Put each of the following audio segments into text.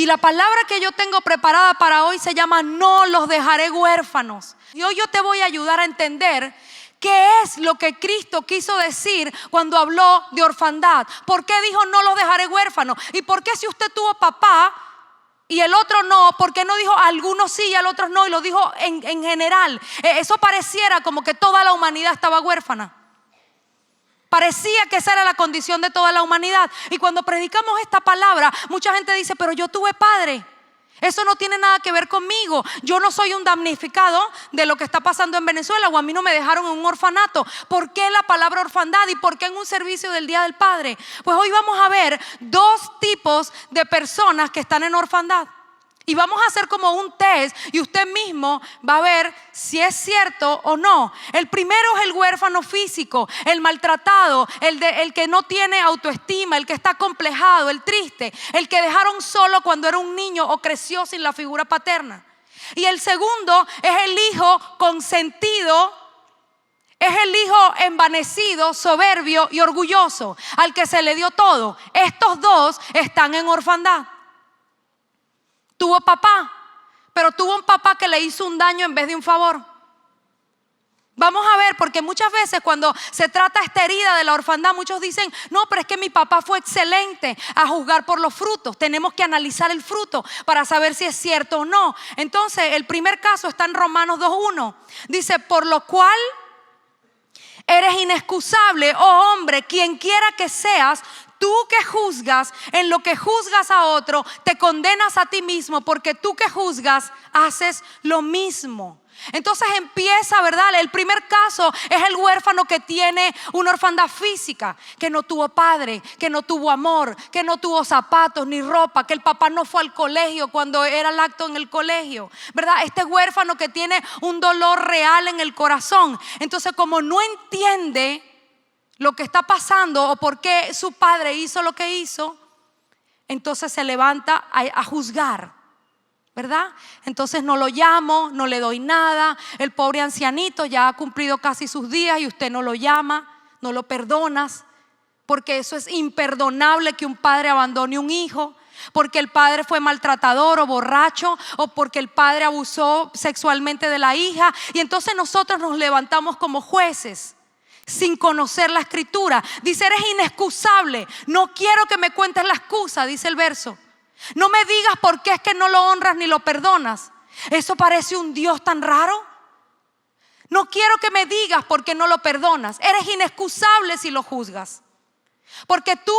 Y la palabra que yo tengo preparada para hoy se llama no los dejaré huérfanos. Y hoy yo te voy a ayudar a entender qué es lo que Cristo quiso decir cuando habló de orfandad. ¿Por qué dijo no los dejaré huérfanos? ¿Y por qué si usted tuvo papá y el otro no? ¿Por qué no dijo algunos sí y al otro no? Y lo dijo en general. Eso pareciera como que toda la humanidad estaba huérfana. Parecía que esa era la condición de toda la humanidad. Y cuando predicamos esta palabra, mucha gente dice, pero yo tuve padre. Eso no tiene nada que ver conmigo. Yo no soy un damnificado de lo que está pasando en Venezuela, o a mí no me dejaron en un orfanato. ¿Por qué la palabra orfandad y por qué en un servicio del Día del Padre? Pues hoy vamos a ver dos tipos de personas que están en orfandad. Y vamos a hacer como un test y usted mismo va a ver si es cierto o no. El primero es el huérfano físico, el maltratado, el que no tiene autoestima, el que está acomplejado, el triste, el que dejaron solo cuando era un niño o creció sin la figura paterna. Y el segundo es el hijo consentido, es el hijo envanecido, soberbio y orgulloso, al que se le dio todo. Estos dos están en orfandad. Tuvo papá, pero tuvo un papá que le hizo un daño en vez de un favor. Vamos a ver, porque muchas veces cuando se trata esta herida de la orfandad, muchos dicen, no, pero es que mi papá fue excelente a juzgar por los frutos. Tenemos que analizar el fruto para saber si es cierto o no. Entonces, el primer caso está en Romanos 2:1. Dice, por lo cual eres inexcusable, oh hombre, quien quiera que seas, tú que juzgas, en lo que juzgas a otro, te condenas a ti mismo, porque tú que juzgas, haces lo mismo. Entonces empieza, ¿verdad? El primer caso es el huérfano que tiene una orfandad física, que no tuvo padre, que no tuvo amor, que no tuvo zapatos ni ropa, que el papá no fue al colegio cuando era el acto en el colegio, ¿verdad? Este huérfano que tiene un dolor real en el corazón. Entonces, como no entiende lo que está pasando o por qué su padre hizo lo que hizo, entonces se levanta a juzgar, ¿verdad? Entonces no lo llamo, no le doy nada. El pobre ancianito ya ha cumplido casi sus días y usted no lo llama, no lo perdonas, porque eso es imperdonable, que un padre abandone un hijo, porque el padre fue maltratador o borracho, o porque el padre abusó sexualmente de la hija. Y entonces nosotros nos levantamos como jueces sin conocer la escritura. Dice, eres inexcusable, no quiero que me cuentes la excusa, dice el verso. No me digas por qué es que no lo honras ni lo perdonas. Eso parece un Dios tan raro. No quiero que me digas por qué no lo perdonas. Eres inexcusable si lo juzgas, porque tú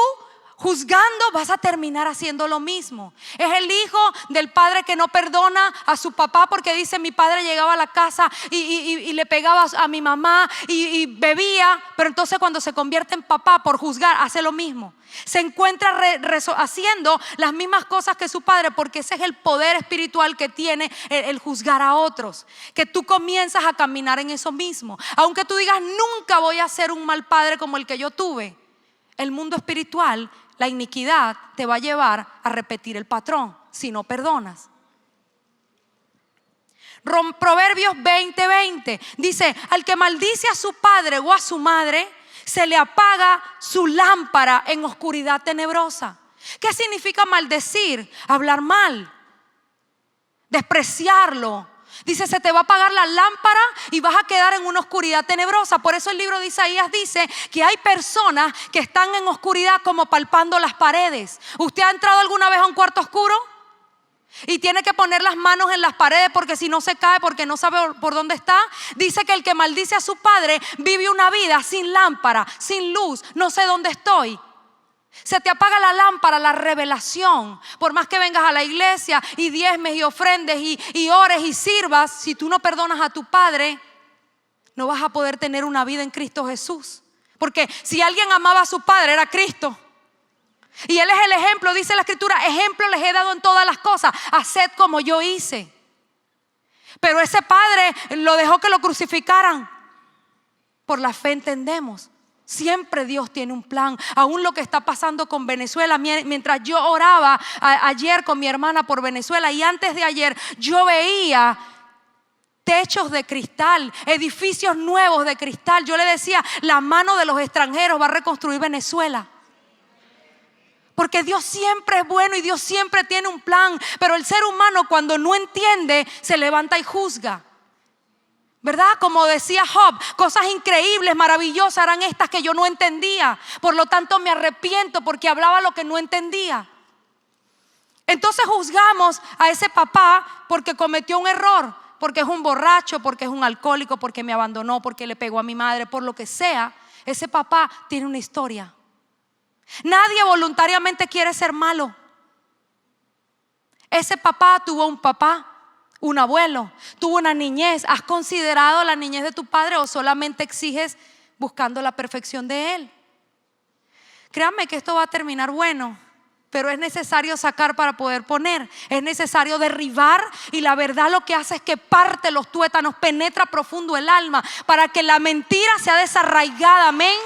juzgando vas a terminar haciendo lo mismo. Es el hijo del padre que no perdona a su papá porque dice, mi padre llegaba a la casa y le pegaba a mi mamá y bebía, pero entonces cuando se convierte en papá por juzgar hace lo mismo. Se encuentra haciendo las mismas cosas que su padre, porque ese es el poder espiritual que tiene el juzgar a otros, que tú comienzas a caminar en eso mismo. Aunque tú digas, nunca voy a ser un mal padre como el que yo tuve, el mundo espiritual, la iniquidad te va a llevar a repetir el patrón si no perdonas. Proverbios 20:20 dice, al que maldice a su padre o a su madre, se le apaga su lámpara en oscuridad tenebrosa. ¿Qué significa maldecir? Hablar mal, despreciarlo. Dice, se te va a apagar la lámpara y vas a quedar en una oscuridad tenebrosa. Por eso el libro de Isaías dice que hay personas que están en oscuridad como palpando las paredes. ¿Usted ha entrado alguna vez a un cuarto oscuro? Y tiene que poner las manos en las paredes porque si no se cae, porque no sabe por dónde está. Dice que el que maldice a su padre vive una vida sin lámpara, sin luz, no sé dónde estoy. Se te apaga la lámpara, la revelación. Por más que vengas a la iglesia y diezmes y ofrendes y ores y sirvas, si tú no perdonas a tu padre, no vas a poder tener una vida en Cristo Jesús. Porque si alguien amaba a su padre era Cristo. Y Él es el ejemplo, dice la escritura, ejemplo les he dado en todas las cosas, haced como yo hice. Pero ese padre lo dejó que lo crucificaran. Por la fe entendemos. Siempre Dios tiene un plan. Aún lo que está pasando con Venezuela, mientras yo oraba ayer con mi hermana por Venezuela y antes de ayer, yo veía techos de cristal, edificios nuevos de cristal. Yo le decía, la mano de los extranjeros va a reconstruir Venezuela. Porque Dios siempre es bueno y Dios siempre tiene un plan. Pero el ser humano, cuando no entiende, se levanta y juzga. ¿Verdad? Como decía Job, cosas increíbles, maravillosas eran estas que yo no entendía. Por lo tanto me arrepiento porque hablaba lo que no entendía. Entonces juzgamos a ese papá porque cometió un error, porque es un borracho, porque es un alcohólico, porque me abandonó, porque le pegó a mi madre, por lo que sea. Ese papá tiene una historia. Nadie voluntariamente quiere ser malo. Ese papá tuvo un papá, un abuelo, tuvo una niñez. ¿Has considerado la niñez de tu padre o solamente exiges buscando la perfección de él? Créanme que esto va a terminar bueno, pero es necesario sacar para poder poner. Es necesario derribar, y la verdad lo que hace es que parte los tuétanos, penetra profundo el alma para que la mentira sea desarraigada. Amén.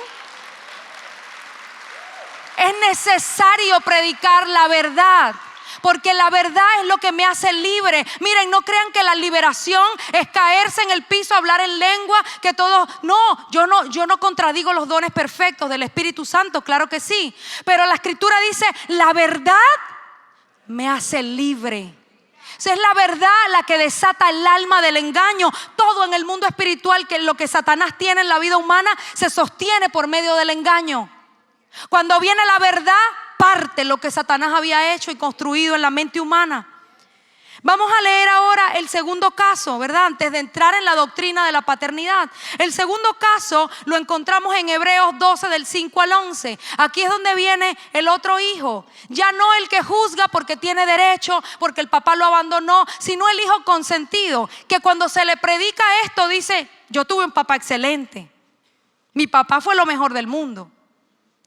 Es necesario predicar la verdad, porque la verdad es lo que me hace libre. Miren, no crean que la liberación es caerse en el piso, hablar en lengua, que todo. No, yo no contradigo los dones perfectos del Espíritu Santo, claro que sí. Pero la Escritura dice, la verdad me hace libre. O sea, es la verdad la que desata el alma del engaño. Todo en el mundo espiritual, que lo que Satanás tiene en la vida humana, se sostiene por medio del engaño. Cuando viene la verdad, parte lo que Satanás había hecho y construido en la mente humana. Vamos a leer ahora el segundo caso, ¿verdad? Antes de entrar en la doctrina de la paternidad. El segundo caso lo encontramos en Hebreos 12 del 5 al 11. Aquí es donde viene el otro hijo. Ya no el que juzga porque tiene derecho, porque el papá lo abandonó, sino el hijo consentido, que cuando se le predica esto dice, yo tuve un papá excelente. Mi papá fue lo mejor del mundo.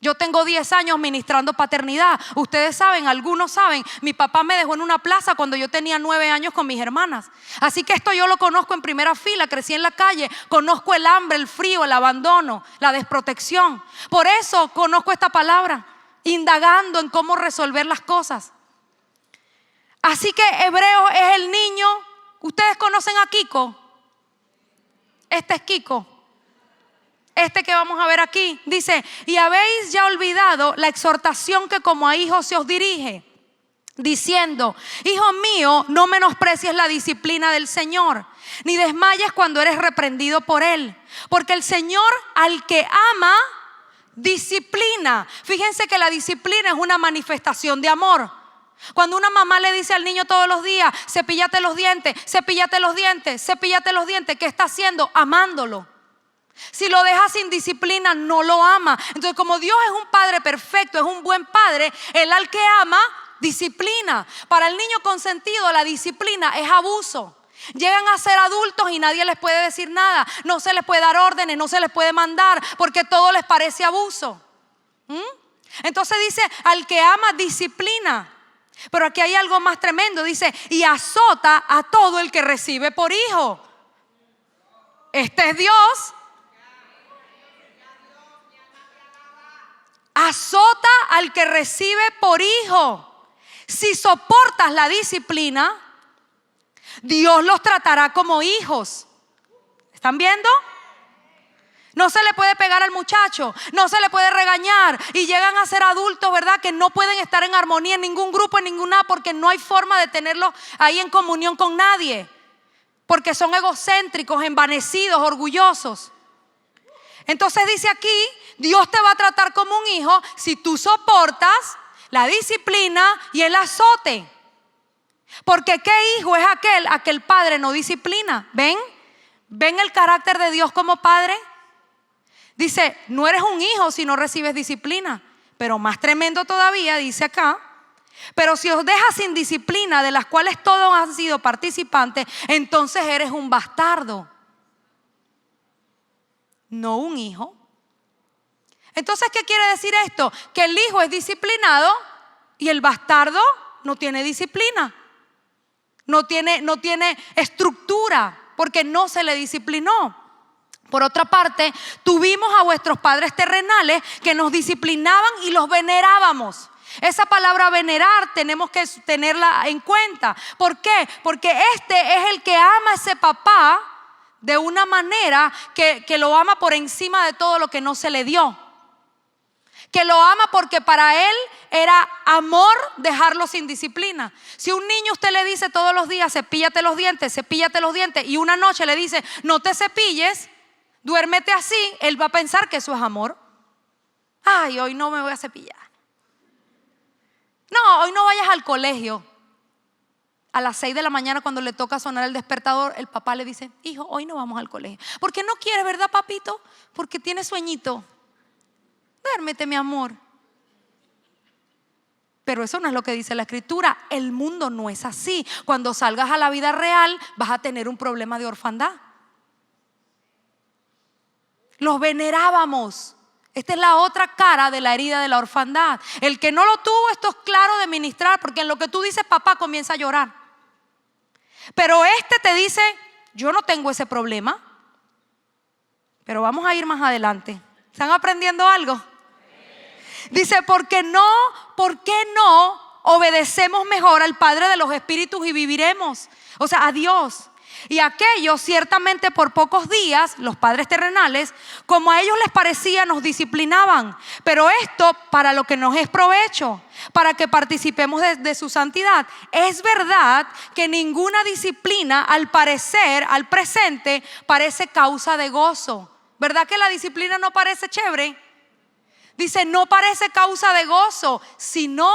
Yo tengo 10 años ministrando paternidad. Ustedes saben, algunos saben, mi papá me dejó en una plaza cuando yo tenía 9 años con mis hermanas. Así que esto yo lo conozco en primera fila, crecí en la calle, conozco el hambre, el frío, el abandono, la desprotección. Por eso conozco esta palabra, indagando en cómo resolver las cosas. Así que Hebreos es el niño. ¿Ustedes conocen a Kiko? Este es Kiko. Este que vamos a ver aquí dice, y habéis ya olvidado la exhortación que como a hijos se os dirige, diciendo, hijo mío, no menosprecies la disciplina del Señor, ni desmayes cuando eres reprendido por Él, porque el Señor al que ama, disciplina. Fíjense que la disciplina es una manifestación de amor. Cuando una mamá le dice al niño todos los días, cepíllate los dientes, cepíllate los dientes, cepíllate los dientes, ¿qué está haciendo? Amándolo. Si lo deja sin disciplina, no lo ama. Entonces, como Dios es un padre perfecto, es un buen padre, Él al que ama, disciplina. Para el niño consentido, la disciplina es abuso. Llegan a ser adultos y nadie les puede decir nada. No se les puede dar órdenes, no se les puede mandar, porque todo les parece abuso. Entonces dice, al que ama, disciplina. Pero aquí hay algo más tremendo. Dice, y azota a todo el que recibe por hijo. Este es Dios. Azota al que recibe por hijo. Si soportas la disciplina, Dios los tratará como hijos. ¿Están viendo? No se le puede pegar al muchacho, no se le puede regañar, y llegan a ser adultos, ¿verdad? Que no pueden estar en armonía en ningún grupo, en ninguna, porque no hay forma de tenerlos ahí en comunión con nadie, porque son egocéntricos, envanecidos, orgullosos. Entonces dice aquí, Dios te va a tratar como un hijo si tú soportas la disciplina y el azote. Porque ¿qué hijo es aquel a que el padre no disciplina? ¿Ven? ¿Ven el carácter de Dios como padre? Dice, no eres un hijo si no recibes disciplina. Pero más tremendo todavía, dice acá, pero si os dejas sin disciplina, de las cuales todos han sido participantes, entonces eres un bastardo, no un hijo. Entonces, ¿qué quiere decir esto? Que el hijo es disciplinado y el bastardo no tiene disciplina. No tiene estructura porque no se le disciplinó. Por otra parte, tuvimos a vuestros padres terrenales que nos disciplinaban y los venerábamos. Esa palabra venerar tenemos que tenerla en cuenta. ¿Por qué? Porque este es el que ama a ese papá de una manera que lo ama por encima de todo lo que no se le dio. Que lo ama porque para él era amor dejarlo sin disciplina. Si a un niño usted le dice todos los días, cepíllate los dientes, y una noche le dice, no te cepilles, duérmete así, él va a pensar que eso es amor. Ay, hoy no me voy a cepillar. No, hoy no vayas al colegio. A las 6 de la mañana, cuando le toca sonar el despertador, el papá le dice, hijo, hoy no vamos al colegio. ¿Por qué no quieres, verdad, papito? Porque tienes sueñito. Duérmete, mi amor. Pero eso no es lo que dice la Escritura. El mundo no es así. Cuando salgas a la vida real, vas a tener un problema de orfandad. Los venerábamos. Esta es la otra cara de la herida de la orfandad. El que no lo tuvo, esto es claro de ministrar, porque en lo que tú dices papá comienza a llorar. Pero este te dice, yo no tengo ese problema. Pero vamos a ir más adelante. ¿Están aprendiendo algo? Dice, ¿por qué no obedecemos mejor al Padre de los Espíritus y viviremos? O sea, a Dios. Y aquellos ciertamente por pocos días, los padres terrenales, como a ellos les parecía, nos disciplinaban. Pero esto para lo que nos es provecho, para que participemos de su santidad. Es verdad que ninguna disciplina al presente parece causa de gozo. ¿Verdad que la disciplina no parece chévere? Dice, no parece causa de gozo, sino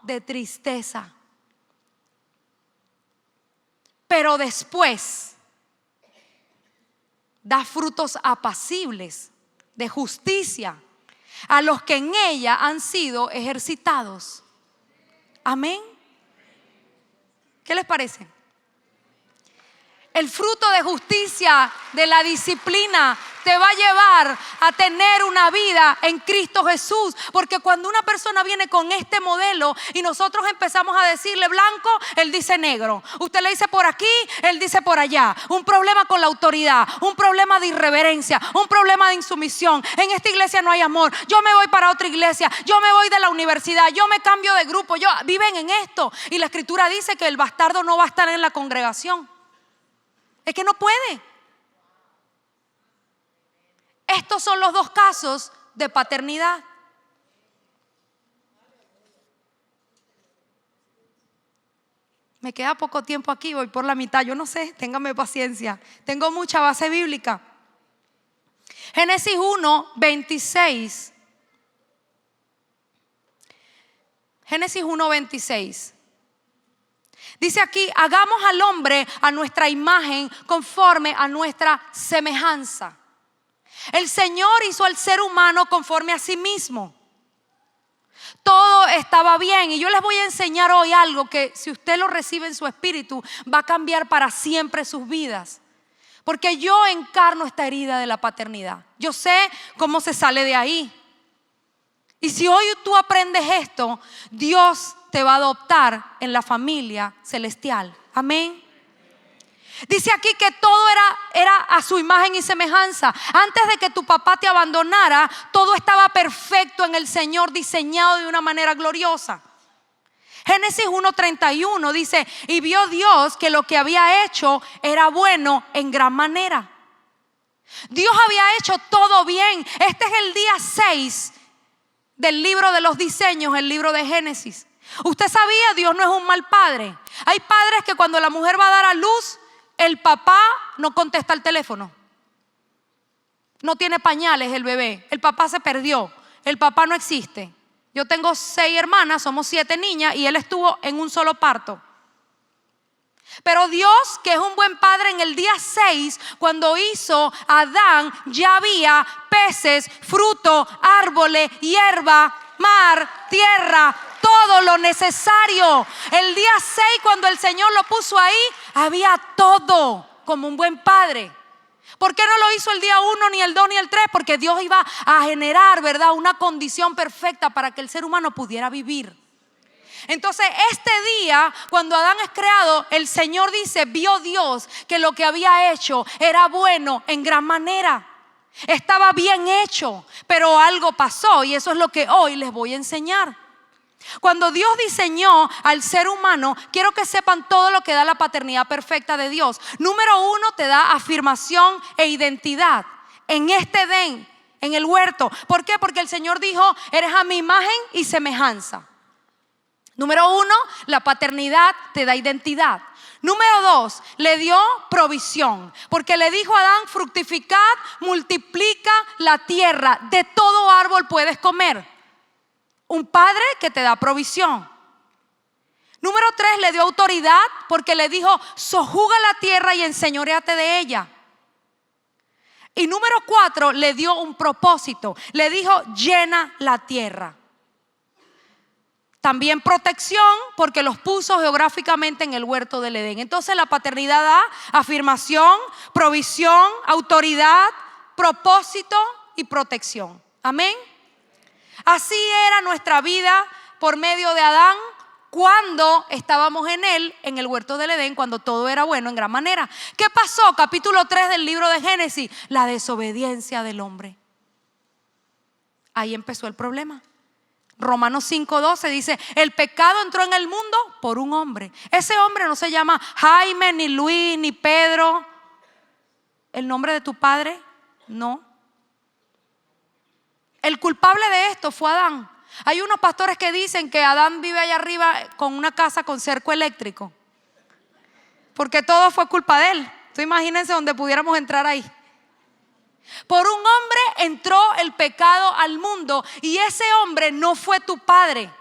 de tristeza. Pero después da frutos apacibles de justicia a los que en ella han sido ejercitados. Amén. ¿Qué les parece? El fruto de justicia, de la disciplina, te va a llevar a tener una vida en Cristo Jesús. Porque cuando una persona viene con este modelo y nosotros empezamos a decirle blanco, él dice negro. Usted le dice por aquí, él dice por allá. Un problema con la autoridad, un problema de irreverencia, un problema de insumisión. En esta iglesia no hay amor. Yo me voy para otra iglesia. Yo me voy de la universidad. Yo me cambio de grupo. Viven en esto. Y la Escritura dice que el bastardo no va a estar en la congregación. Es que no puede. Estos son los dos casos de paternidad. Me queda poco tiempo aquí, voy por la mitad, yo no sé, téngame paciencia. Tengo mucha base bíblica. Génesis 1, 26. Génesis 1, 26. Dice aquí, hagamos al hombre a nuestra imagen conforme a nuestra semejanza. El Señor hizo al ser humano conforme a sí mismo. Todo estaba bien y yo les voy a enseñar hoy algo que si usted lo recibe en su espíritu va a cambiar para siempre sus vidas. Porque yo encarno esta herida de la paternidad. Yo sé cómo se sale de ahí. Y si hoy tú aprendes esto, Dios te va a adoptar en la familia celestial. Amén. Dice aquí que todo era a su imagen y semejanza. Antes de que tu papá te abandonara, todo estaba perfecto en el Señor, diseñado de una manera gloriosa. Génesis 1:31 dice, y vio Dios que lo que había hecho era bueno en gran manera. Dios había hecho todo bien. Este es el día 6 del libro de los diseños, el libro de Génesis. Usted sabía, Dios no es un mal padre. Hay padres que cuando la mujer va a dar a luz, el papá no contesta el teléfono. No tiene pañales el bebé. El papá se perdió. El papá no existe. Yo tengo 6 hermanas, somos 7 niñas y él estuvo en un solo parto. Pero Dios, que es un buen padre, en el día 6, cuando hizo a Adán, ya había peces, fruto, árboles, hierba, mar, tierra, todo lo necesario. El día 6, cuando el Señor lo puso ahí, había todo, como un buen padre. ¿Por qué no lo hizo el día 1, ni el 2, ni el 3? Porque Dios iba a generar, ¿verdad?, una condición perfecta para que el ser humano pudiera vivir. Entonces este día, cuando Adán es creado, el Señor dice, vio Dios que lo que había hecho era bueno en gran manera. Estaba bien hecho, pero algo pasó y eso es lo que hoy les voy a enseñar. Cuando Dios diseñó al ser humano, quiero que sepan todo lo que da la paternidad perfecta de Dios. Número 1, te da afirmación e identidad. En este Edén, en el huerto. ¿Por qué? Porque el Señor dijo, eres a mi imagen y semejanza. Número 1, la paternidad te da identidad. Número 2, le dio provisión, porque le dijo a Adán: fructificad, multiplica la tierra, de todo árbol puedes comer. Un padre que te da provisión. Número 3, le dio autoridad, porque le dijo: sojuga la tierra y enseñoréate de ella. Y número 4, le dio un propósito, le dijo: llena la tierra. También protección, porque los puso geográficamente en el huerto del Edén. Entonces la paternidad da afirmación, provisión, autoridad, propósito y protección. Amén. Así era nuestra vida por medio de Adán cuando estábamos en él, en el huerto del Edén, cuando todo era bueno en gran manera. ¿Qué pasó? Capítulo 3 del libro de Génesis: la desobediencia del hombre. Ahí empezó el problema. Romanos 5:12 dice: el pecado entró en el mundo por un hombre. Ese hombre no se llama Jaime, ni Luis, ni Pedro. ¿El nombre de tu padre? No. El culpable de esto fue Adán. Hay unos pastores que dicen que Adán vive allá arriba con una casa con cerco eléctrico, porque todo fue culpa de él. Entonces imagínense donde pudiéramos entrar ahí. Por un hombre entró el pecado al mundo, y ese hombre no fue tu padre.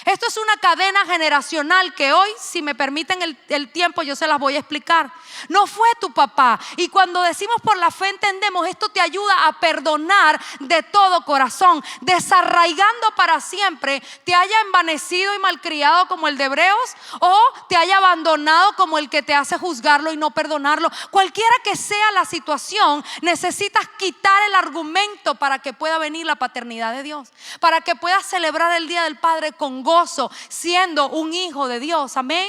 Esto es una cadena generacional que hoy, si me permiten el tiempo, yo se las voy a explicar. No fue tu papá. Y cuando decimos por la fe entendemos, esto te ayuda a perdonar de todo corazón, desarraigando para siempre, te haya envanecido y malcriado como el de Hebreos, o te haya abandonado como el que te hace juzgarlo y no perdonarlo. Cualquiera que sea la situación, necesitas quitar el argumento para que pueda venir la paternidad de Dios, para que puedas celebrar el Día del Padre con gozo, siendo un hijo de Dios. Amén.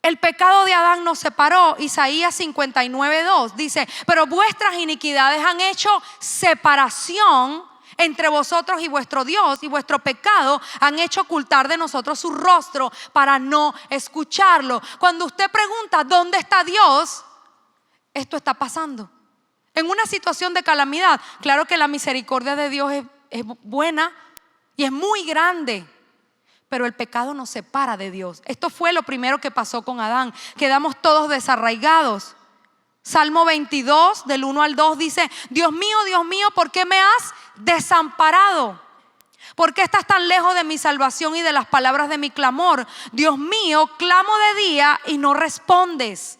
El pecado de Adán nos separó. Isaías 59:2 dice: pero vuestras iniquidades han hecho separación entre vosotros y vuestro Dios, y vuestro pecado han hecho ocultar de nosotros su rostro para no escucharlo. Cuando usted pregunta ¿dónde está Dios?, esto está pasando. En una situación de calamidad, claro que la misericordia de Dios es buena y es muy grande, pero el pecado nos separa de Dios. Esto fue lo primero que pasó con Adán. Quedamos todos desarraigados. Salmo 22 del 1 al 2 dice: Dios mío, ¿por qué me has desamparado? ¿Por qué estás tan lejos de mi salvación y de las palabras de mi clamor? Dios mío, clamo de día y no respondes,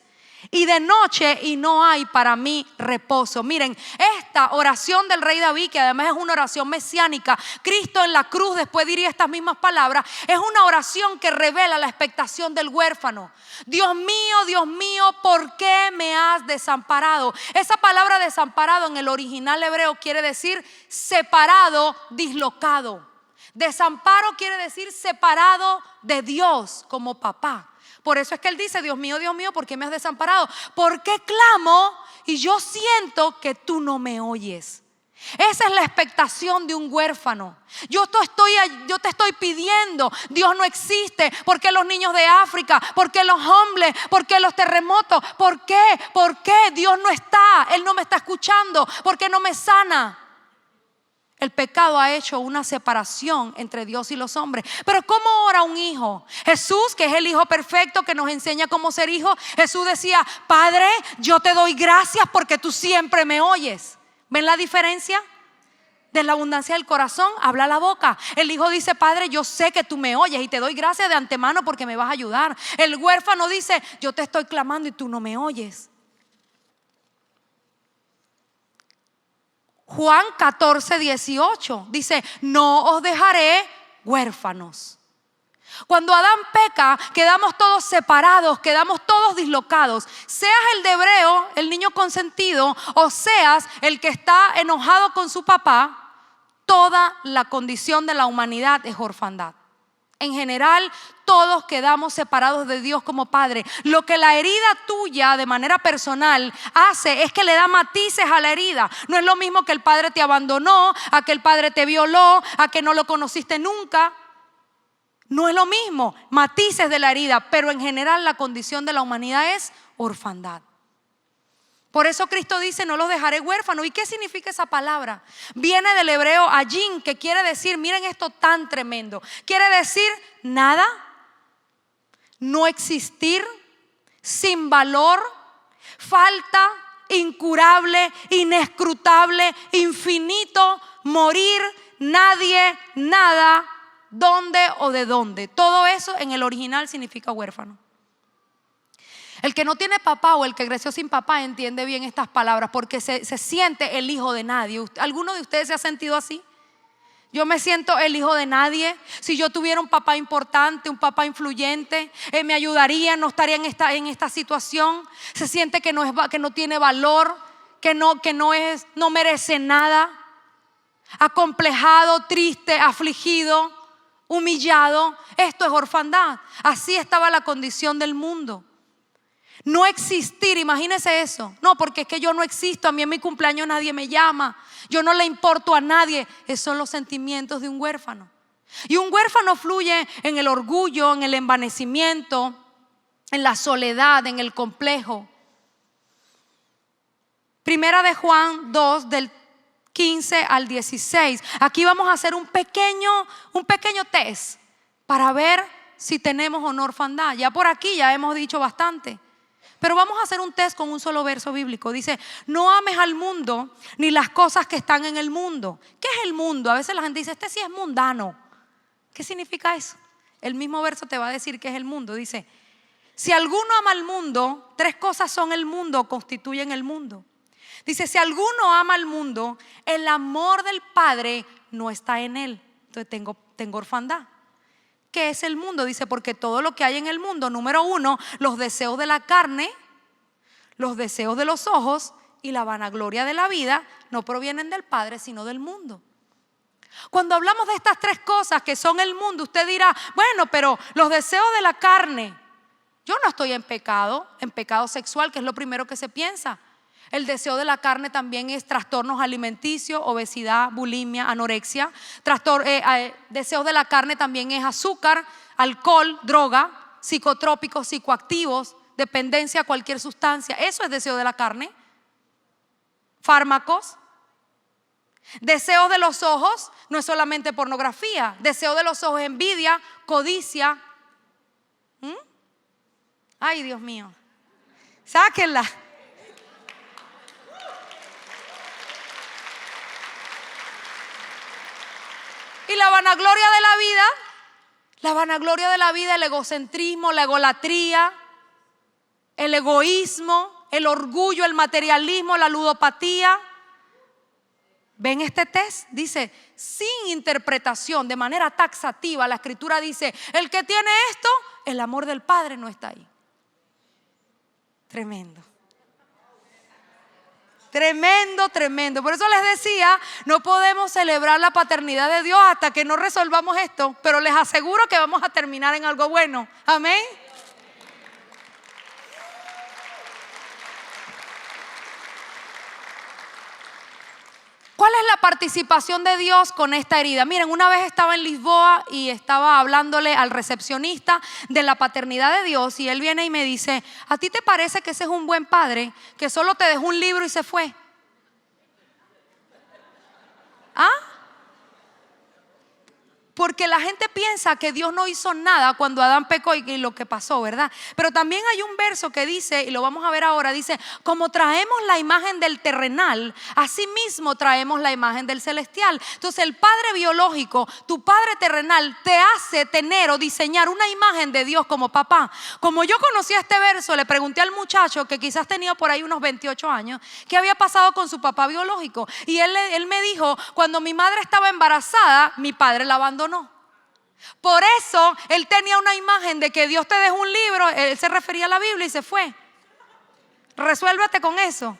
y de noche y no hay para mí reposo. Miren, esta oración del rey David, que además es una oración mesiánica, Cristo en la cruz después diría estas mismas palabras, es una oración que revela la expectación del huérfano. Dios mío, ¿por qué me has desamparado? Esa palabra desamparado en el original hebreo quiere decir separado, dislocado. Desamparo quiere decir separado de Dios como papá. Por eso es que él dice: Dios mío, ¿por qué me has desamparado? ¿Por qué clamo y yo siento que tú no me oyes? Esa es la expectación de un huérfano. Yo te estoy pidiendo, Dios no existe. ¿Por qué los niños de África? ¿Por qué los hombres? ¿Por qué los terremotos? ¿Por qué? ¿Por qué Dios no está? Él no me está escuchando. ¿Por qué no me sana? El pecado ha hecho una separación entre Dios y los hombres. Pero ¿cómo ora un hijo? Jesús, que es el hijo perfecto que nos enseña cómo ser hijo, Jesús decía: Padre, yo te doy gracias porque tú siempre me oyes. ¿Ven la diferencia? De la abundancia del corazón habla la boca. El hijo dice: Padre, yo sé que tú me oyes y te doy gracias de antemano porque me vas a ayudar. El huérfano dice: yo te estoy clamando y tú no me oyes. Juan 14:18 dice: no os dejaré huérfanos. Cuando Adán peca, quedamos todos separados, quedamos todos dislocados. Seas el de hebreo, el niño consentido, o seas el que está enojado con su papá, toda la condición de la humanidad es orfandad. En general, todos quedamos separados de Dios como Padre. Lo que la herida tuya de manera personal hace es que le da matices a la herida. No es lo mismo que el padre te abandonó, a que el padre te violó, a que no lo conociste nunca. No es lo mismo, matices de la herida, pero en general la condición de la humanidad es orfandad. Por eso Cristo dice, no los dejaré huérfanos. ¿Y qué significa esa palabra? Viene del hebreo ayin, que quiere decir, miren esto tan tremendo. Quiere decir nada, no existir, sin valor, falta, incurable, inescrutable, infinito, morir, nadie, nada, dónde o de dónde. Todo eso en el original significa huérfano. El que no tiene papá o el que creció sin papá entiende bien estas palabras porque se siente el hijo de nadie. ¿Alguno de ustedes se ha sentido así? Yo me siento el hijo de nadie. Si yo tuviera un papá importante, un papá influyente, me ayudaría, no estaría en esta situación. Se siente que no tiene valor, que no merece nada. Acomplejado, triste, afligido, humillado. Esto es orfandad. Así estaba la condición del mundo. No existir, imagínese eso. No, porque es que yo no existo, a mí en mi cumpleaños nadie me llama, yo no le importo a nadie. Esos son los sentimientos de un huérfano. Y un huérfano fluye en el orgullo, en el envanecimiento, en la soledad, en el complejo. Primera de Juan 2 del 15 al 16. Aquí vamos a hacer un pequeño test para ver si tenemos o no orfandad. Ya por aquí ya hemos dicho bastante. Pero vamos a hacer un test con un solo verso bíblico. Dice, no ames al mundo ni las cosas que están en el mundo. ¿Qué es el mundo? A veces la gente dice, este sí es mundano. ¿Qué significa eso? El mismo verso te va a decir qué es el mundo. Dice, si alguno ama al mundo, tres cosas son el mundo o constituyen el mundo. Dice, si alguno ama al mundo, el amor del Padre no está en él. Entonces tengo orfandad. ¿Qué es el mundo? Dice, porque todo lo que hay en el mundo, número uno, los deseos de la carne, los deseos de los ojos y la vanagloria de la vida no provienen del Padre, sino del mundo. Cuando hablamos de estas tres cosas que son el mundo, usted dirá, bueno, pero los deseos de la carne, yo no estoy en pecado sexual, que es lo primero que se piensa. El deseo de la carne también es trastornos alimenticios, obesidad, bulimia, anorexia. Deseos de la carne también es azúcar, alcohol, droga, psicotrópicos, psicoactivos, dependencia a cualquier sustancia. Eso es deseo de la carne. Fármacos. Deseo de los ojos no es solamente pornografía. Deseo de los ojos es envidia, codicia. Ay, Dios mío. Sáquenla. Y la vanagloria de la vida, el egocentrismo, la egolatría, el egoísmo, el orgullo, el materialismo, la ludopatía. ¿Ven este test? Dice, sin interpretación, de manera taxativa, la escritura dice, el que tiene esto, el amor del Padre no está ahí. Tremendo. Tremendo, tremendo. Por eso les decía, no podemos celebrar la paternidad de Dios hasta que no resolvamos esto. Pero les aseguro que vamos a terminar en algo bueno. Amén. ¿Cuál es la participación de Dios con esta herida? Miren, una vez estaba en Lisboa y estaba hablándole al recepcionista de la paternidad de Dios y él viene y me dice, ¿a ti te parece que ese es un buen padre que solo te dejó un libro y se fue? ¿Ah? Porque la gente piensa que Dios no hizo nada cuando Adán pecó y lo que pasó, ¿verdad? Pero también hay un verso que dice, y lo vamos a ver ahora, dice, como traemos la imagen del terrenal, así mismo traemos la imagen del celestial. Entonces el padre biológico, tu padre terrenal, te hace tener o diseñar una imagen de Dios como papá. Como yo conocía este verso, le pregunté al muchacho que quizás tenía por ahí unos 28 años, qué había pasado con su papá biológico. Y él me dijo, cuando mi madre estaba embarazada, mi padre la abandonó. Por eso él tenía una imagen de que Dios te dejó un libro. Él se refería a la Biblia y se fue. Resuélvete con eso.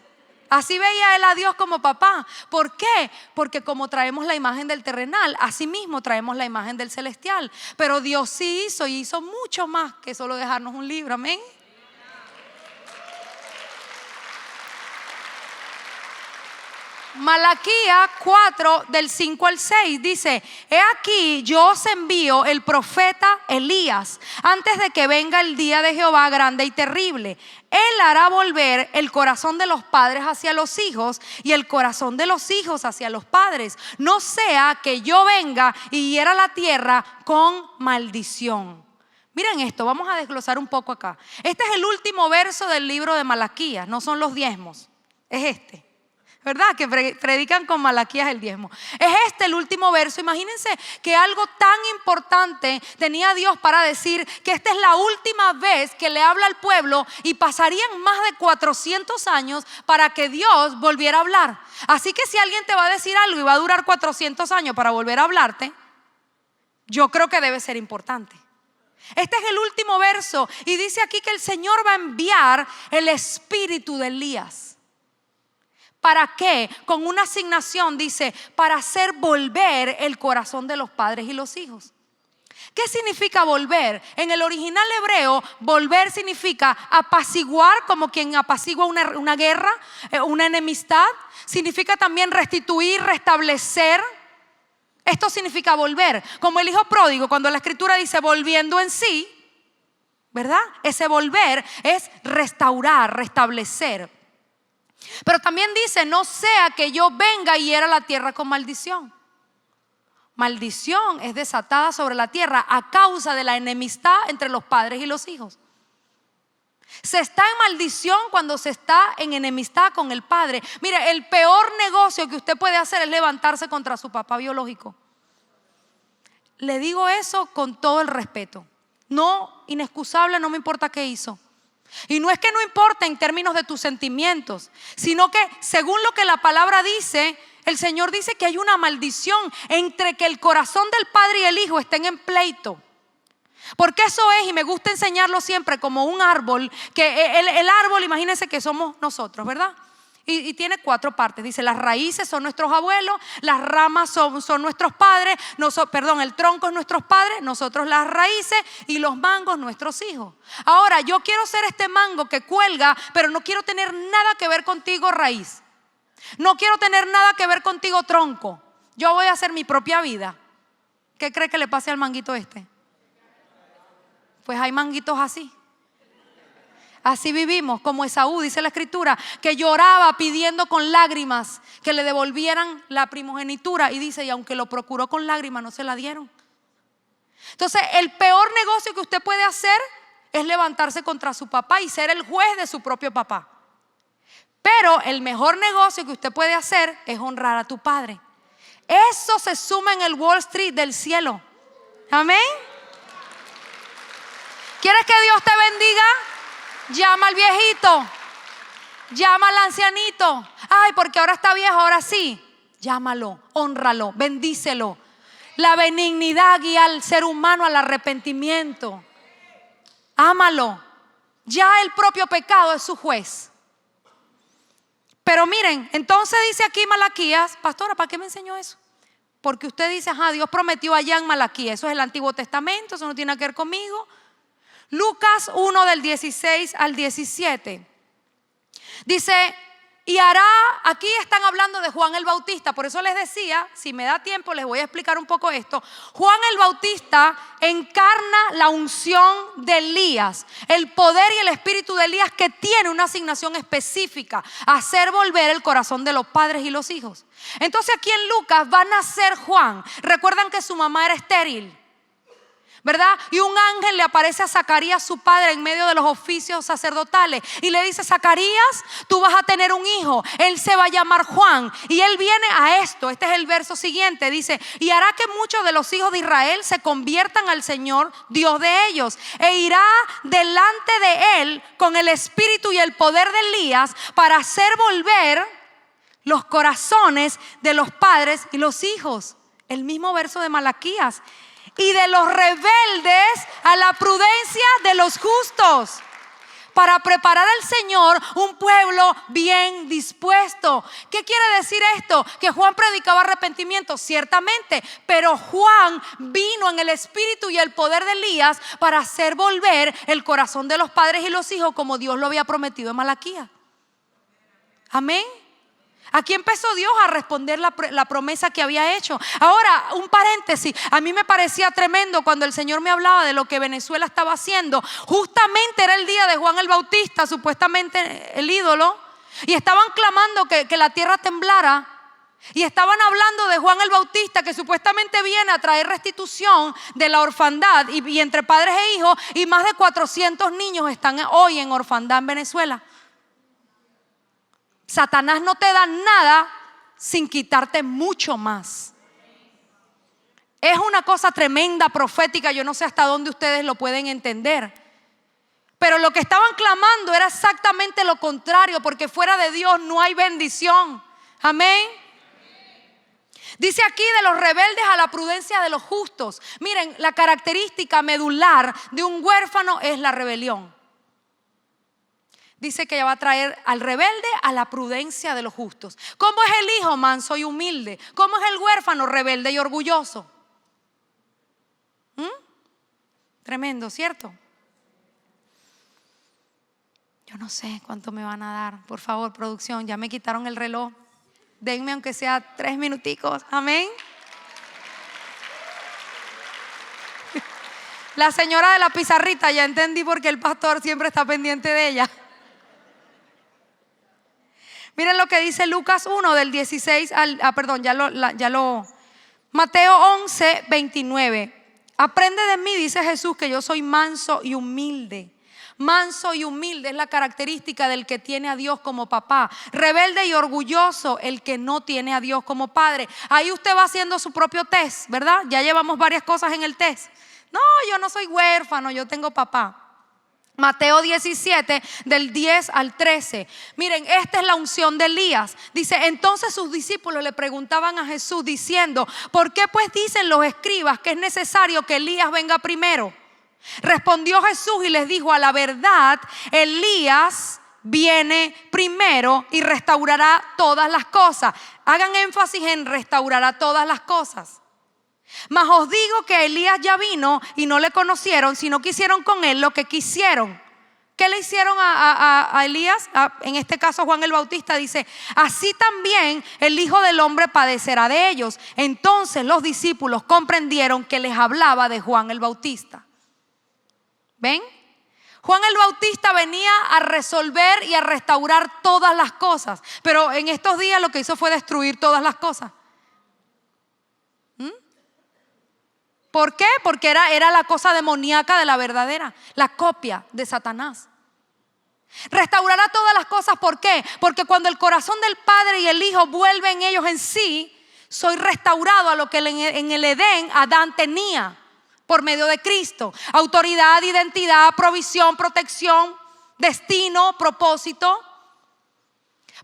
Así veía él a Dios como papá. ¿Por qué? Porque como traemos la imagen del terrenal, así mismo traemos la imagen del celestial. Pero Dios sí hizo mucho más que solo dejarnos un libro. Amén. Malaquías 4 del 5 al 6 dice: he aquí yo os envío el profeta Elías antes de que venga el día de Jehová grande y terrible. Él hará volver el corazón de los padres hacia los hijos y el corazón de los hijos hacia los padres, no sea que yo venga y hiera la tierra con maldición. Miren esto, vamos a desglosar un poco acá. Este es el último verso del libro de Malaquías, no son los diezmos, es este. ¿Verdad? Que predican con Malaquías el diezmo. Es este el último verso. Imagínense que algo tan importante tenía Dios para decir que esta es la última vez que le habla al pueblo y pasarían más de 400 años para que Dios volviera a hablar. Así que si alguien te va a decir algo y va a durar 400 años para volver a hablarte, yo creo que debe ser importante. Este es el último verso y dice aquí que el Señor va a enviar el espíritu de Elías. ¿Para qué? Con una asignación, dice, para hacer volver el corazón de los padres y los hijos. ¿Qué significa volver? En el original hebreo, volver significa apaciguar, como quien apacigua una guerra, una enemistad. Significa también restituir, restablecer. Esto significa volver. Como el hijo pródigo, cuando la escritura dice volviendo en sí, ¿verdad? Ese volver es restaurar, restablecer. Pero también dice: no sea que yo venga y hiera la tierra con maldición. Maldición es desatada sobre la tierra a causa de la enemistad entre los padres y los hijos. Se está en maldición cuando se está en enemistad con el padre. Mire, el peor negocio que usted puede hacer es levantarse contra su papá biológico. Le digo eso con todo el respeto. No, inexcusable, no me importa qué hizo. Y no es que no importa en términos de tus sentimientos, sino que según lo que la palabra dice, el Señor dice que hay una maldición entre que el corazón del padre y el hijo estén en pleito. Porque eso es, y me gusta enseñarlo siempre como un árbol, que el árbol, imagínense que somos nosotros, ¿verdad? Y tiene 4 partes. Dice: las raíces son nuestros abuelos, las ramas son nuestros padres, el tronco es nuestros padres, nosotros las raíces y los mangos nuestros hijos. Ahora, yo quiero ser este mango que cuelga, pero no quiero tener nada que ver contigo, raíz. No quiero tener nada que ver contigo, tronco. Yo voy a hacer mi propia vida. ¿Qué cree que le pase al manguito este? Pues hay manguitos así. Así vivimos, como Esaú, dice la escritura, que lloraba pidiendo con lágrimas que le devolvieran la primogenitura. Y dice: y aunque lo procuró con lágrimas, no se la dieron. Entonces, el peor negocio que usted puede hacer es levantarse contra su papá y ser el juez de su propio papá. Pero el mejor negocio que usted puede hacer es honrar a tu padre. Eso se suma en el Wall Street del cielo. Amén. ¿Quieres que Dios te bendiga? Llama al viejito, llama al ancianito. Ay, porque ahora está viejo, ahora sí. Llámalo, hónralo, bendícelo. La benignidad guía al ser humano al arrepentimiento. Ámalo. Ya el propio pecado es su juez. Pero miren, entonces dice aquí Malaquías: pastora, ¿para qué me enseñó eso? Porque usted dice: Dios prometió allá en Malaquías. Eso es el Antiguo Testamento, eso no tiene que ver conmigo. Lucas 1 del 16 al 17 dice: y hará, aquí están hablando de Juan el Bautista. Por eso les decía, si me da tiempo les voy a explicar un poco esto. Juan el Bautista encarna la unción de Elías, el poder y el espíritu de Elías, que tiene una asignación específica: hacer volver el corazón de los padres y los hijos. Entonces aquí en Lucas va a nacer Juan. Recuerdan que su mamá era estéril, ¿verdad? Y un ángel le aparece a Zacarías, su padre, en medio de los oficios sacerdotales, y le dice: Zacarías, tú vas a tener un hijo, él se va a llamar Juan. Y él viene a esto. Este es el verso siguiente, dice: y hará que muchos de los hijos de Israel se conviertan al Señor, Dios de ellos, e irá delante de él con el espíritu y el poder de Elías, para hacer volver los corazones de los padres y los hijos. El mismo verso de Malaquías. Y de los rebeldes a la prudencia de los justos, para preparar al Señor un pueblo bien dispuesto. ¿Qué quiere decir esto? Que Juan predicaba arrepentimiento, ciertamente, pero Juan vino en el espíritu y el poder de Elías para hacer volver el corazón de los padres y los hijos, como Dios lo había prometido en Malaquías. Amén. Aquí empezó Dios a responder la promesa que había hecho. Ahora, un paréntesis. A mí me parecía tremendo cuando el Señor me hablaba de lo que Venezuela estaba haciendo. Justamente era el día de Juan el Bautista, supuestamente el ídolo. Y estaban clamando que la tierra temblara. Y estaban hablando de Juan el Bautista, que supuestamente viene a traer restitución de la orfandad y entre padres e hijos. Y más de 400 niños están hoy en orfandad en Venezuela. Satanás no te da nada sin quitarte mucho más. Es una cosa tremenda, profética. Yo no sé hasta dónde ustedes lo pueden entender. Pero lo que estaban clamando era exactamente lo contrario, porque fuera de Dios no hay bendición. Amén. Dice aquí, de los rebeldes a la prudencia de los justos. Miren, la característica medular de un huérfano es la rebelión. Dice que ella va a traer al rebelde a la prudencia de los justos. ¿Cómo es el hijo? Manso y humilde. ¿Cómo es el huérfano? Rebelde y orgulloso. Tremendo, ¿cierto? Yo no sé cuánto me van a dar. Por favor, producción, ya me quitaron el reloj. Denme aunque sea 3 minuticos. Amén. La señora de la pizarrita, ya entendí por qué el pastor siempre está pendiente de ella. Miren lo que dice Lucas 1 del 16 al, Mateo 11, 29. Aprende de mí, dice Jesús, que yo soy manso y humilde. Manso y humilde es la característica del que tiene a Dios como papá. Rebelde y orgulloso el que no tiene a Dios como padre. Ahí usted va haciendo su propio test, ¿verdad? Ya llevamos varias cosas en el test. No, yo no soy huérfano, yo tengo papá. Mateo 17 del 10 al 13. Miren, esta es la unción de Elías. Dice, entonces sus discípulos le preguntaban a Jesús diciendo, ¿por qué pues dicen los escribas que es necesario que Elías venga primero? Respondió Jesús y les dijo, a la verdad, Elías viene primero y restaurará todas las cosas. Hagan énfasis en restaurará todas las cosas. Mas os digo que Elías ya vino y no le conocieron, sino que hicieron con él lo que quisieron. ¿Qué le hicieron a Elías? En este caso Juan el Bautista dice, así también el Hijo del Hombre padecerá de ellos. Entonces los discípulos comprendieron que les hablaba de Juan el Bautista. ¿Ven? Juan el Bautista venía a resolver y a restaurar todas las cosas, pero en estos días lo que hizo fue destruir todas las cosas. ¿Por qué? Porque era la cosa demoníaca de la verdadera, la copia de Satanás. Restaurará todas las cosas, ¿por qué? Porque cuando el corazón del Padre y el Hijo vuelven ellos en sí, soy restaurado a lo que en el Edén Adán tenía por medio de Cristo. Autoridad, identidad, provisión, protección, destino, propósito.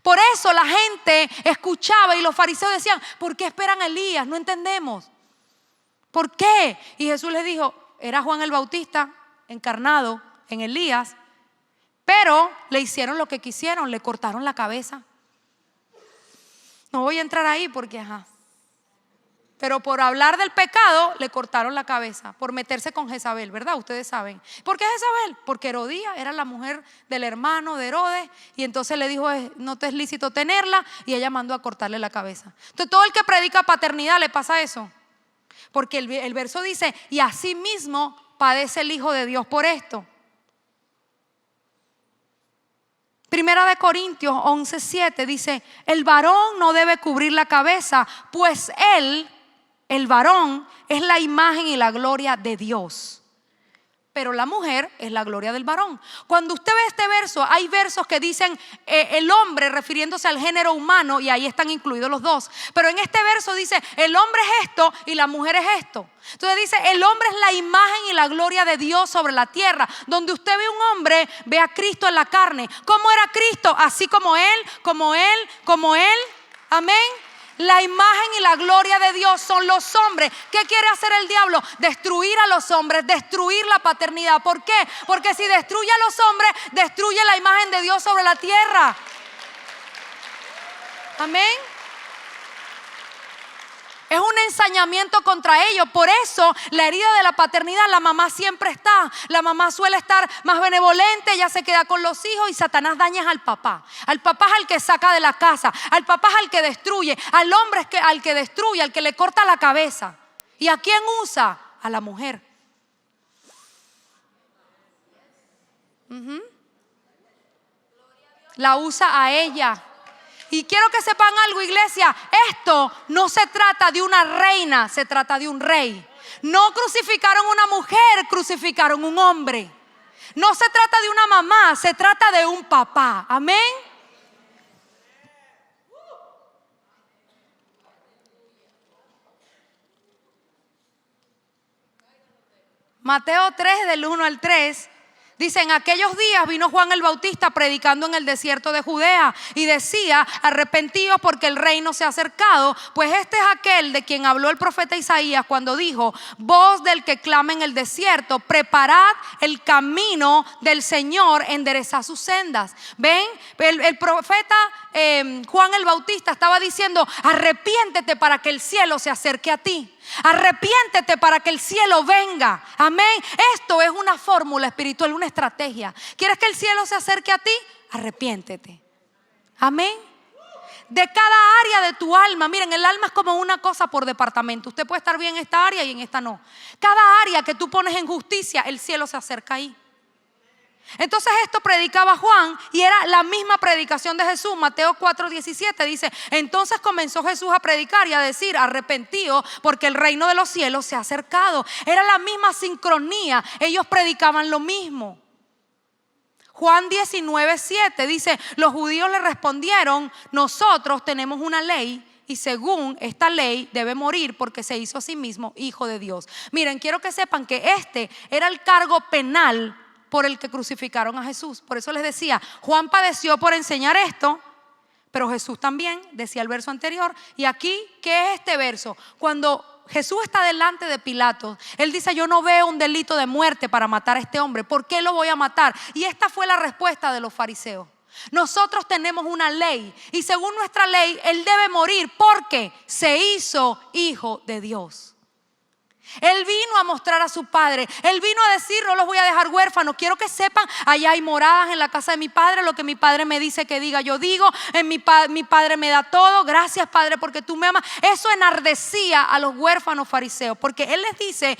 Por eso la gente escuchaba y los fariseos decían, ¿por qué esperan a Elías? No entendemos. ¿Por qué? Y Jesús les dijo, era Juan el Bautista encarnado en Elías, pero le hicieron lo que quisieron, le cortaron la cabeza. No voy a entrar ahí porque pero por hablar del pecado le cortaron la cabeza, por meterse con Jezabel, ¿verdad? Ustedes saben. ¿Por qué Jezabel? Porque Herodía era la mujer del hermano de Herodes y entonces le dijo, no te es lícito tenerla, y ella mandó a cortarle la cabeza. Entonces todo el que predica paternidad le pasa eso. Porque el verso dice, y así mismo padece el Hijo de Dios por esto. Primera de Corintios 11:7 dice, el varón no debe cubrir la cabeza, pues él, el varón, es la imagen y la gloria de Dios. Pero la mujer es la gloria del varón. Cuando usted ve este verso, hay versos que dicen el hombre, refiriéndose al género humano, y ahí están incluidos los dos. Pero en este verso dice, el hombre es esto y la mujer es esto. Entonces dice, el hombre es la imagen y la gloria de Dios sobre la tierra. Donde usted ve un hombre, ve a Cristo en la carne. ¿Cómo era Cristo? Así como Él, como Él, como Él. Amén. La imagen y la gloria de Dios son los hombres. ¿Qué quiere hacer el diablo? Destruir a los hombres, destruir la paternidad. ¿Por qué? Porque si destruye a los hombres, destruye la imagen de Dios sobre la tierra. Amén. Es un ensañamiento contra ellos. Por eso la herida de la paternidad, la mamá siempre está. La mamá suele estar más benevolente, ella se queda con los hijos y Satanás daña al papá. Al papá es al que saca de la casa, al papá es al que destruye, al hombre es al que destruye, al que le corta la cabeza. ¿Y a quién usa? A la mujer. La usa a ella. Y quiero que sepan algo, iglesia, esto no se trata de una reina, se trata de un rey. No crucificaron una mujer, crucificaron un hombre. No se trata de una mamá, se trata de un papá. Amén. Mateo 3 del 1 al 3. Dice, en aquellos días vino Juan el Bautista predicando en el desierto de Judea y decía, arrepentíos porque el reino se ha acercado, pues este es aquel de quien habló el profeta Isaías cuando dijo, voz del que clama en el desierto, preparad el camino del Señor, enderezad sus sendas. ¿Ven? El profeta Juan el Bautista estaba diciendo, arrepiéntete para que el cielo se acerque a ti. Arrepiéntete para que el cielo venga. Amén. Esto es una fórmula espiritual, una estrategia. ¿Quieres que el cielo se acerque a ti? Arrepiéntete. Amén. De cada área de tu alma. Miren, el alma es como una cosa por departamento. Usted puede estar bien en esta área y en esta no. Cada área que tú pones en justicia, el cielo se acerca ahí. Entonces esto predicaba Juan y era la misma predicación de Jesús. Mateo 4:17 dice, entonces comenzó Jesús a predicar y a decir, arrepentíos porque el reino de los cielos se ha acercado. Era la misma sincronía, ellos predicaban lo mismo. Juan 19:7 dice, los judíos le respondieron, nosotros tenemos una ley y según esta ley debe morir porque se hizo a sí mismo hijo de Dios. Miren, quiero que sepan que este era el cargo penal por el que crucificaron a Jesús. Por eso les decía, Juan padeció por enseñar esto, pero Jesús también, decía el verso anterior. Y aquí, ¿qué es este verso? Cuando Jesús está delante de Pilato, él dice, yo no veo un delito de muerte para matar a este hombre. ¿Por qué lo voy a matar? Y esta fue la respuesta de los fariseos. Nosotros tenemos una ley y según nuestra ley, él debe morir porque se hizo hijo de Dios. Él vino a mostrar a su padre. Él vino a decir, no los voy a dejar huérfanos. Quiero que sepan, allá hay moradas en la casa de mi padre. Lo que mi padre me dice que diga, yo digo. Mi padre me da todo. Gracias, Padre, porque tú me amas. Eso enardecía a los huérfanos fariseos, porque él les dice,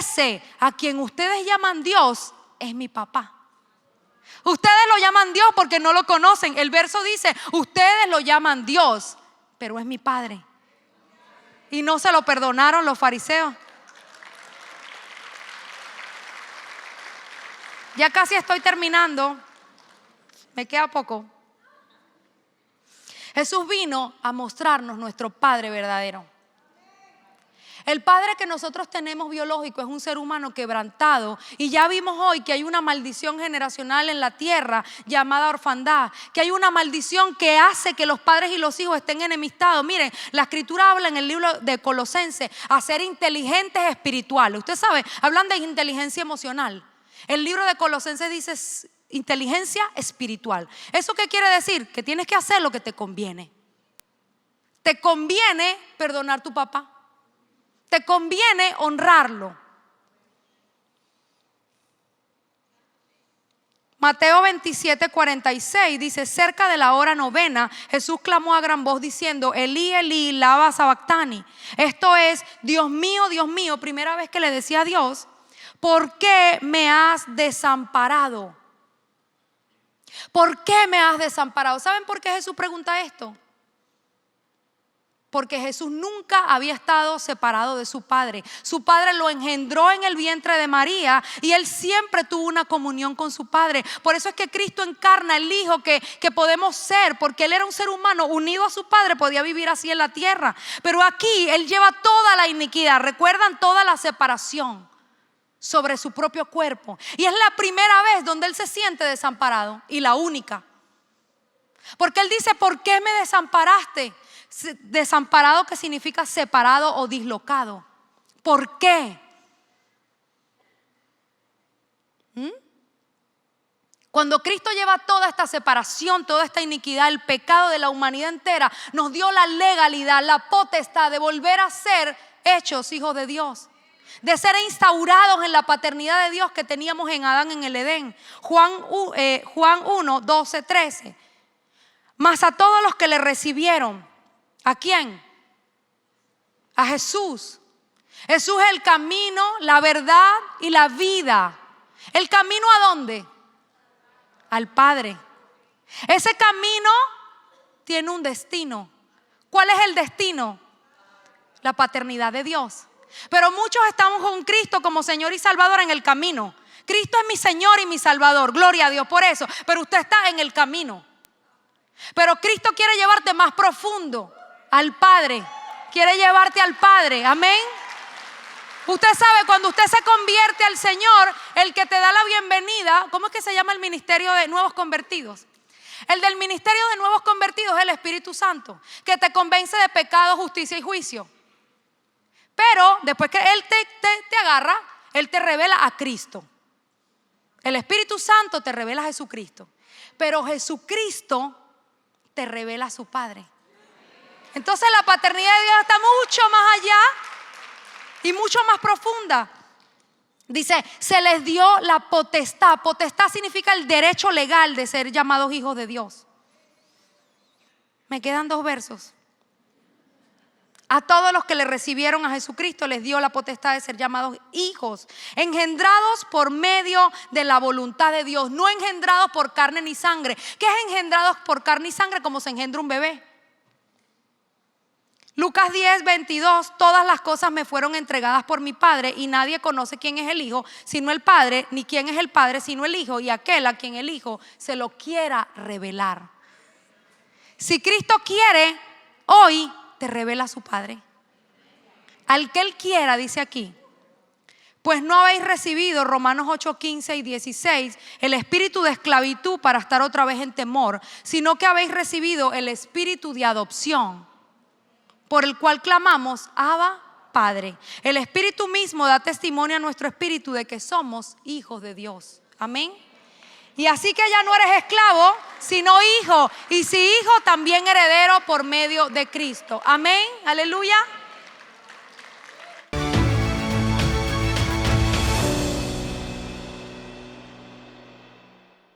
ese a quien ustedes llaman Dios es mi papá. Ustedes lo llaman Dios porque no lo conocen. El verso dice, ustedes lo llaman Dios, pero es mi padre. Y no se lo perdonaron los fariseos. Ya casi estoy terminando. Me queda poco. Jesús vino a mostrarnos nuestro Padre verdadero. El padre que nosotros tenemos biológico es un ser humano quebrantado. Y ya vimos hoy que hay una maldición generacional en la tierra llamada orfandad. Que hay una maldición que hace que los padres y los hijos estén enemistados. Miren, la escritura habla en el libro de Colosenses a ser inteligentes espirituales. Usted sabe, hablan de inteligencia emocional. El libro de Colosenses dice inteligencia espiritual. ¿Eso qué quiere decir? Que tienes que hacer lo que te conviene. Te conviene perdonar a tu papá. Te conviene honrarlo. Mateo 27:46 dice, cerca de la hora novena, Jesús clamó a gran voz diciendo, Elí, Elí, lama sabactani. Esto es, Dios mío, primera vez que le decía a Dios, ¿por qué me has desamparado? ¿Por qué me has desamparado? ¿Saben por qué Jesús pregunta esto? Porque Jesús nunca había estado separado de su Padre. Su Padre lo engendró en el vientre de María y Él siempre tuvo una comunión con su Padre. Por eso es que Cristo encarna el Hijo que podemos ser, porque Él era un ser humano unido a su Padre, podía vivir así en la tierra. Pero aquí Él lleva toda la iniquidad, recuerdan toda la separación sobre su propio cuerpo. Y es la primera vez donde Él se siente desamparado y la única. Porque Él dice, ¿por qué me desamparaste? Desamparado, que significa separado o dislocado. ¿Por qué? Cuando Cristo lleva toda esta separación, toda esta iniquidad, el pecado de la humanidad entera, nos dio la legalidad, la potestad de volver a ser hechos hijos de Dios, de ser instaurados en la paternidad de Dios que teníamos en Adán en el Edén. Juan 1, 12, 13. Mas a todos los que le recibieron, ¿a quién? A Jesús. Jesús es el camino, la verdad y la vida. ¿El camino a dónde? Al Padre. Ese camino tiene un destino. ¿Cuál es el destino? La paternidad de Dios. Pero muchos estamos con Cristo como Señor y Salvador en el camino. Cristo es mi Señor y mi Salvador, gloria a Dios por eso. Pero usted está en el camino. Pero Cristo quiere llevarte más profundo al Padre. Quiere llevarte al Padre, amén. Usted sabe, cuando usted se convierte al Señor, el que te da la bienvenida, ¿cómo es que se llama el ministerio de nuevos convertidos? El del ministerio de nuevos convertidos es el Espíritu Santo, que te convence de pecado, justicia y juicio. Pero después que Él te agarra, Él te revela a Cristo. El Espíritu Santo te revela a Jesucristo. Pero Jesucristo te revela a su Padre. Entonces la paternidad de Dios está mucho más allá y mucho más profunda. Dice, se les dio la potestad. Potestad significa el derecho legal de ser llamados hijos de Dios. Me quedan 2 versos. A todos los que le recibieron a Jesucristo les dio la potestad de ser llamados hijos, engendrados por medio de la voluntad de Dios, no engendrados por carne ni sangre. ¿Qué es engendrados por carne y sangre? Como se engendra un bebé. Lucas 10, 22, todas las cosas me fueron entregadas por mi Padre y nadie conoce quién es el Hijo sino el Padre, ni quién es el Padre sino el Hijo y aquel a quien el Hijo se lo quiera revelar. Si Cristo quiere, hoy te revela a su Padre. Al que Él quiera, dice aquí. Pues no habéis recibido, Romanos 8, 15 y 16, el espíritu de esclavitud para estar otra vez en temor, sino que habéis recibido el espíritu de adopción, por el cual clamamos, Abba, Padre. El Espíritu mismo da testimonio a nuestro espíritu de que somos hijos de Dios. Amén. Y así que ya no eres esclavo, sino hijo. Y si hijo, también heredero por medio de Cristo. Amén. Aleluya.